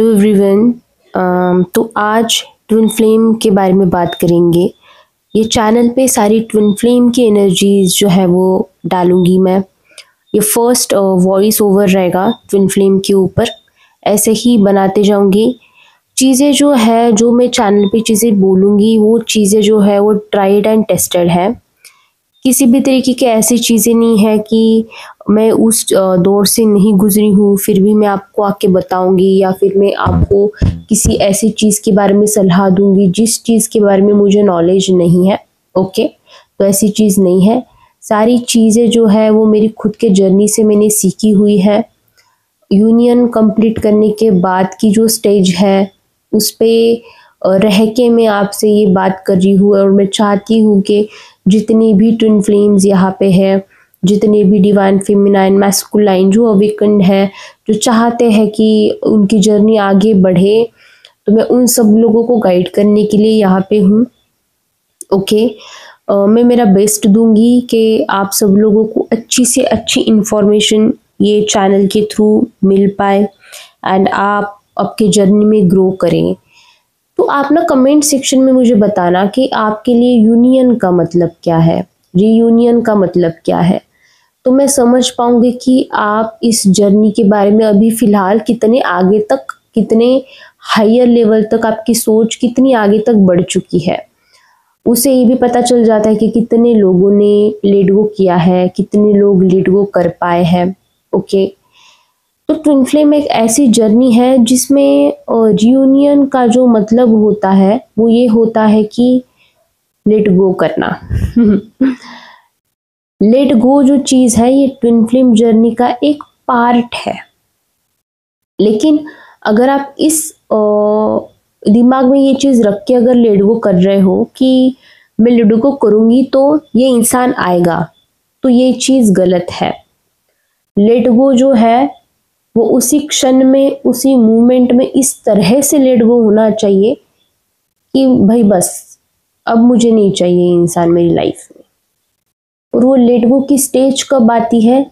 Hello everyone. तो आज twin flame के बारे में बात करेंगे। ये चैनल पे सारी ट्विन फ्लेम की एनर्जीज जो है वो डालूंगी मैं। ये फर्स्ट वॉइस ओवर रहेगा ट्विन फ्लेम के ऊपर। ऐसे ही बनाते जाऊंगी। चीज़ें जो है, जो मैं चैनल पे चीज़ें बोलूँगी, वो चीज़ें जो है वो ट्राइड एंड टेस्टेड है। किसी भी तरीके की ऐसी चीज़ें नहीं है कि मैं उस दौर से नहीं गुज़री हूँ, फिर भी मैं आपको आके बताऊँगी, या फिर मैं आपको किसी ऐसी चीज़ के बारे में सलाह दूँगी जिस चीज़ के बारे में मुझे नॉलेज नहीं है। ओके, तो ऐसी चीज़ नहीं है। सारी चीज़ें जो है वो मेरी खुद के जर्नी से मैंने सीखी हुई है। यूनियन कंप्लीट करने के बाद की जो स्टेज है, उस पे रह के मैं आपसे ये बात कर रही हूँ, और मैं चाहती हूँ कि जितनी भी ट्विन फ्लेम्स यहाँ पे है, जितने भी डिवाइन फेमिनाइन मैस्कुलाइन जो अवेकन्ड है, जो चाहते हैं कि उनकी जर्नी आगे बढ़े, तो मैं उन सब लोगों को गाइड करने के लिए यहाँ पे हूँ। ओके, मैं मेरा बेस्ट दूंगी कि आप सब लोगों को अच्छी से अच्छी इंफॉर्मेशन ये चैनल के थ्रू मिल पाए, एंड आप आपके जर्नी में ग्रो करें। तो आप ना कमेंट सेक्शन में मुझे बताना कि आपके लिए यूनियन का मतलब क्या है, रीयूनियन का मतलब क्या है, तो मैं समझ पाऊंगी कि आप इस जर्नी के बारे में अभी फ़िलहाल कितने आगे तक, कितने हायर लेवल तक आपकी सोच कितनी आगे तक बढ़ चुकी है। उससे ये भी पता चल जाता है कि कितने लोगों ने लेट गो किया है, कितने लोग लेट गो कर पाए हैं। ओके, तो ट्विन फ्लेम एक ऐसी जर्नी है जिसमें रियूनियन का जो मतलब होता है वो ये होता है कि लेट गो करना। लेट गो जो चीज़ है, ये ट्विन फ्लेम जर्नी का एक पार्ट है। लेकिन अगर आप इस दिमाग में ये चीज़ रख के अगर लेट गो कर रहे हो कि मैं लेट गो करूँगी तो ये इंसान आएगा, तो ये चीज़ गलत है। लेट गो जो है वो उसी क्षण में, उसी मोमेंट में इस तरह से लेट गो होना चाहिए कि भाई बस अब मुझे नहीं चाहिए इंसान मेरी लाइफ में। और वो लेट गो की स्टेज कब आती है?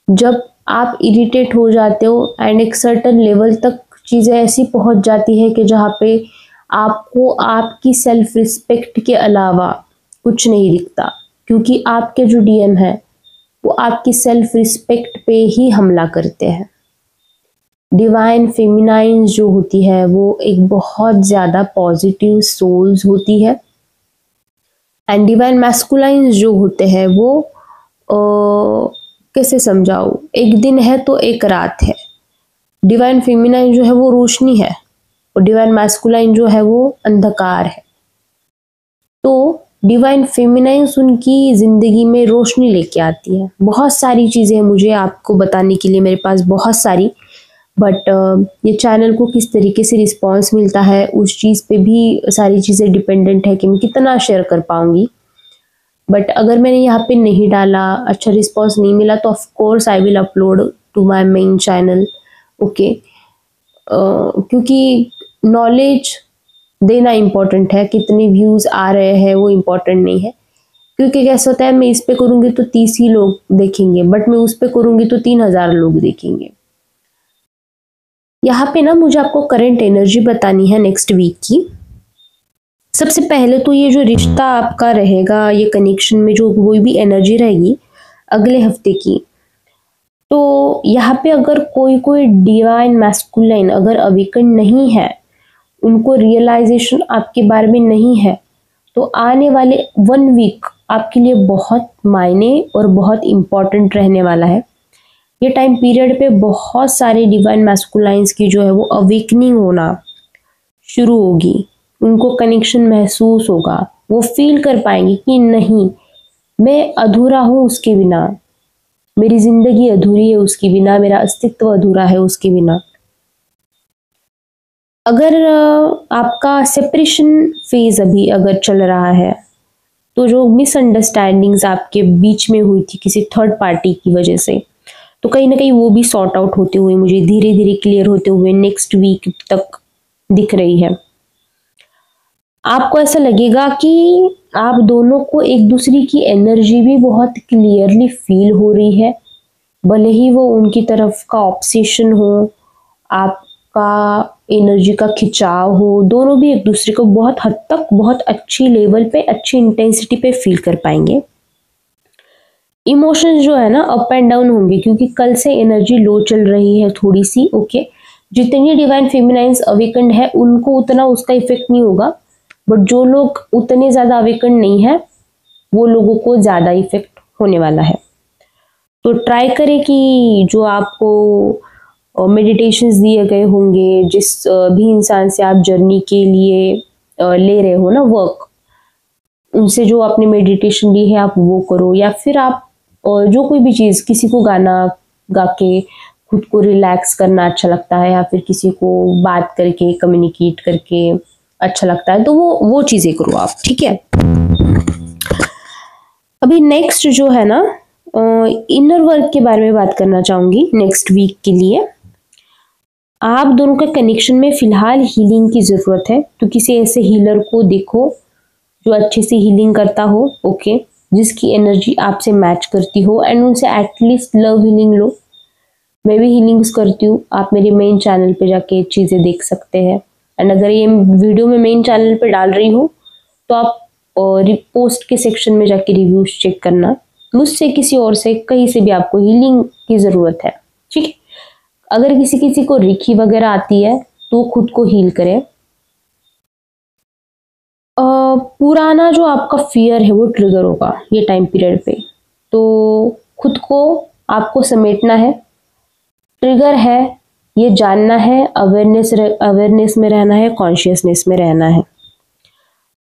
जब आप इरिटेट हो जाते हो एंड एक सर्टन लेवल तक चीज़ें ऐसी पहुंच जाती है कि जहाँ पे आपको आपकी सेल्फ रिस्पेक्ट के अलावा कुछ नहीं दिखता, क्योंकि आपके जो डीएम है वो आपकी सेल्फ रिस्पेक्ट पे ही हमला करते हैं। डिवाइन फेमिनाइन जो होती है वो एक बहुत ज़्यादा पॉजिटिव सोल्स होती है, एंड डिवाइन मैस्कुलाइन जो होते हैं वो कैसे समझाऊँ, एक दिन है तो एक रात है। डिवाइन फेमिनाइन जो है वो रोशनी है, और डिवाइन मैस्कुलाइन जो है वो अंधकार है। तो डिवाइन फेमिनाइन्स उनकी ज़िंदगी में रोशनी लेके आती है। बहुत सारी चीज़ें मुझे आपको बताने के लिए मेरे पास बहुत सारी, बट ये चैनल को किस तरीके से रिस्पॉन्स मिलता है उस चीज़ पे भी सारी चीज़ें डिपेंडेंट है कि मैं कितना शेयर कर पाऊँगी। बट अगर मैंने यहाँ पे नहीं डाला, अच्छा रिस्पॉन्स नहीं मिला, तो of course I will upload to my main channel. Okay, क्योंकि नॉलेज देना इम्पोर्टेंट है, कितने व्यूज़ आ रहे हैं वो इम्पोर्टेंट नहीं है। क्योंकि कैसा होता है, मैं इस पे करूँगी तो 30 ही लोग देखेंगे, बट मैं उस पे करूँगी तो 3000 लोग देखेंगे। यहाँ पे ना मुझे आपको करंट एनर्जी बतानी है नेक्स्ट वीक की। सबसे पहले तो ये जो रिश्ता आपका रहेगा, ये कनेक्शन में जो कोई भी एनर्जी रहेगी अगले हफ्ते की, तो यहाँ पे अगर कोई कोई डिवाइन मैस्कुलाइन अगर अवेकन नहीं है, उनको रियलाइजेशन आपके बारे में नहीं है, तो आने वाले 1 वीक आपके लिए बहुत मायने और बहुत इम्पोर्टेंट रहने वाला है। ये टाइम पीरियड पे बहुत सारे डिवाइन मैस्कुलाइंस की जो है वो अवेकनिंग होना शुरू होगी। उनको कनेक्शन महसूस होगा, वो फील कर पाएंगे कि नहीं, मैं अधूरा हूँ उसके बिना, मेरी ज़िंदगी अधूरी है उसके बिना, मेरा अस्तित्व अधूरा है उसके बिना। अगर आपका सेपरेशन फेज अभी अगर चल रहा है, तो जो मिसअंडरस्टैंडिंग्स आपके बीच में हुई थी किसी थर्ड पार्टी की वजह से, तो कहीं ना कहीं वो भी सॉर्ट आउट होते हुए, मुझे धीरे धीरे क्लियर होते हुए नेक्स्ट वीक तक दिख रही है। आपको ऐसा लगेगा कि आप दोनों को एक दूसरे की एनर्जी भी बहुत क्लियरली फील हो रही है, भले ही वो उनकी तरफ का ऑब्सेशन हो, आपका एनर्जी का खिंचाव हो, दोनों भी एक दूसरे को बहुत हद तक बहुत अच्छी लेवल पे, अच्छी इंटेंसिटी पे फील कर पाएंगे। इमोशंस जो है ना अप एंड डाउन होंगे, क्योंकि कल से एनर्जी लो चल रही है थोड़ी सी। ओके, जितनी डिवाइन फेमिनाइंस अवेकन्ड है उनको उतना उसका इफेक्ट नहीं होगा, बट जो लोग उतने ज्यादा अवेकन्ड नहीं है वो लोगों को ज्यादा इफेक्ट होने वाला है। तो ट्राई करें कि जो आपको मेडिटेशंस दिए गए होंगे, जिस भी इंसान से आप जर्नी के लिए ले रहे हो ना वर्क, उनसे जो आपने मेडिटेशन ली है आप वो करो, या फिर आप जो कोई भी चीज़, किसी को गाना गा के खुद को रिलैक्स करना अच्छा लगता है, या फिर किसी को बात करके कम्युनिकेट करके अच्छा लगता है, तो वो चीज़ें करो आप, ठीक है। अभी नेक्स्ट जो है ना इनर वर्क के बारे में बात करना चाहूंगी नेक्स्ट वीक के लिए। आप दोनों का कनेक्शन में फिलहाल हीलिंग की ज़रूरत है, तो किसी ऐसे हीलर को देखो जो अच्छे से हीलिंग करता हो, ओके, जिसकी एनर्जी आपसे मैच करती हो, एंड उनसे एटलीस्ट लव हीलिंग लो। मैं भी हीलिंग्स करती हूँ, आप मेरे मेन चैनल पे जाके चीज़ें देख सकते हैं। एंड अगर ये वीडियो मैं मेन चैनल पे डाल रही हूँ तो आप पोस्ट के सेक्शन में जाके रिव्यूज चेक करना, मुझसे किसी और से कहीं से भी आपको हीलिंग की ज़रूरत है, ठीक है। अगर किसी को रेकी वगैरह आती है तो वो खुद को हील करे। पुराना जो आपका फियर है वो ट्रिगर होगा ये टाइम पीरियड पे, तो खुद को आपको समेटना है। ट्रिगर है ये जानना है, अवेयरनेस में रहना है, कॉन्शियसनेस में रहना है।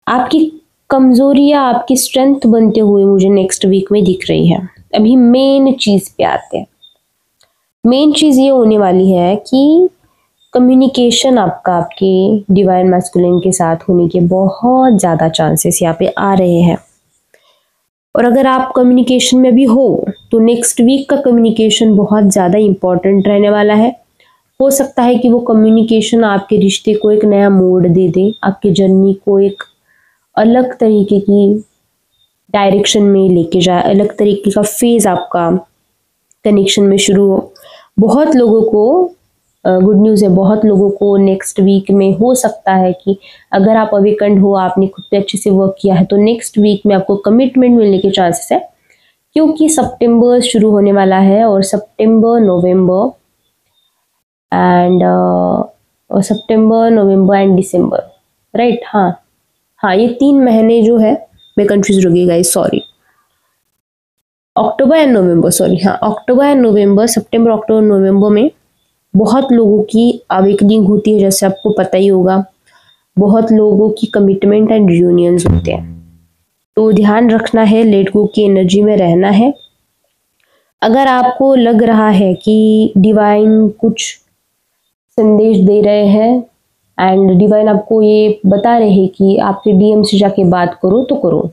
आपकी कमजोरी या आपकी स्ट्रेंथ बनते हुए मुझे नेक्स्ट वीक में दिख रही है। अभी मेन चीज पे आते हैं। मेन चीज ये होने वाली है कि कम्युनिकेशन आपका आपके डिवाइन मैस्कुलिन के साथ होने के बहुत ज़्यादा चांसेस यहाँ पे आ रहे हैं। और अगर आप कम्युनिकेशन में भी हो तो नेक्स्ट वीक का कम्युनिकेशन बहुत ज़्यादा इम्पॉर्टेंट रहने वाला है। हो सकता है कि वो कम्युनिकेशन आपके रिश्ते को एक नया मोड़ दे दे, आपके जर्नी को एक अलग तरीके की डायरेक्शन में लेके जाए, अलग तरीके का फेज आपका कनेक्शन में शुरू हो। बहुत लोगों को गुड न्यूज़ है, बहुत लोगों को नेक्स्ट वीक में हो सकता है कि अगर आप अवेकन्ड हो, आपने खुद पे अच्छे से वर्क किया है, तो नेक्स्ट वीक में आपको कमिटमेंट मिलने के चांसेस है, क्योंकि सितंबर शुरू होने वाला है। और सितंबर, नवंबर एंड दिसंबर, राइट, हाँ ये 3 महीने जो है, मैं कंफ्यूज हो गई guys, sorry, October and November, सितंबर, अक्टूबर, नवंबर में बहुत लोगों की अवेकनिंग होती है, जैसे आपको पता ही होगा। बहुत लोगों की कमिटमेंट एंड रियूनियंस होते हैं, तो ध्यान रखना है, लेट गो की एनर्जी में रहना है। अगर आपको लग रहा है कि डिवाइन कुछ संदेश दे रहे हैं एंड डिवाइन आपको ये बता रहे हैं कि आपके डीएम से जाके बात करो, तो करो।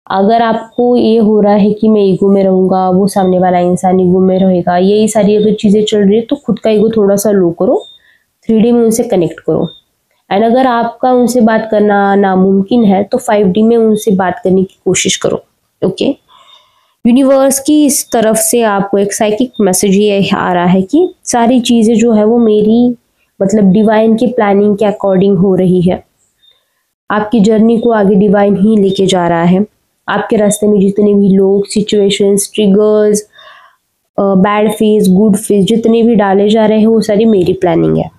अगर आपको ये हो रहा है कि मैं ईगो में रहूँगा, वो सामने वाला इंसान ईगो में रहेगा, यही सारी अगर चीज़ें चल रही है, तो खुद का ईगो थोड़ा सा लो करो, 3D में उनसे कनेक्ट करो। एंड अगर आपका उनसे बात करना नामुमकिन है तो 5D में उनसे बात करने की कोशिश करो, ओके। यूनिवर्स की इस तरफ से आपको एक साइकिक मैसेज ये आ रहा है कि सारी चीज़ें जो है वो मेरी मतलब डिवाइन की प्लानिंग के अकॉर्डिंग हो रही है। आपकी जर्नी को आगे डिवाइन ही लेके जा रहा है। आपके रास्ते में जितने भी लोग, situations, triggers, bad phase, good phase जितने भी डाले जा रहे हैं वो सारी मेरी प्लानिंग है।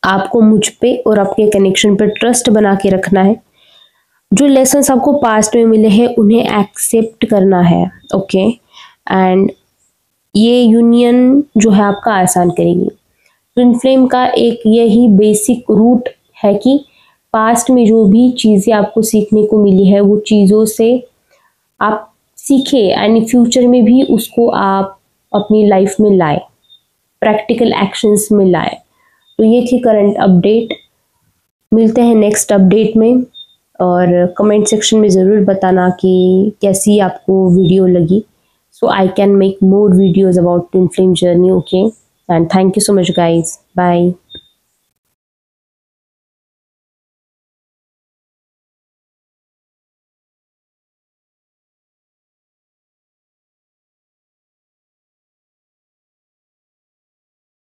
आपको मुझ पे और आपके कनेक्शन पे ट्रस्ट बना के रखना है। जो लेसन्स आपको पास्ट में मिले हैं उन्हें एक्सेप्ट करना है, ओके। एंड ये यूनियन जो है आपका आसान करेगी। ट्विन फ्लेम का एक यही बेसिक रूट है कि पास्ट में जो भी चीज़ें आपको सीखने को मिली है वो चीज़ों से आप सीखे एंड फ्यूचर में भी उसको आप अपनी लाइफ में लाए, प्रैक्टिकल एक्शंस में लाए। तो ये थी करंट अपडेट। मिलते हैं नेक्स्ट अपडेट में, और कमेंट सेक्शन में ज़रूर बताना कि कैसी आपको वीडियो लगी, so I can make more videos about twin flame journey, okay. And thank you so much guys, bye.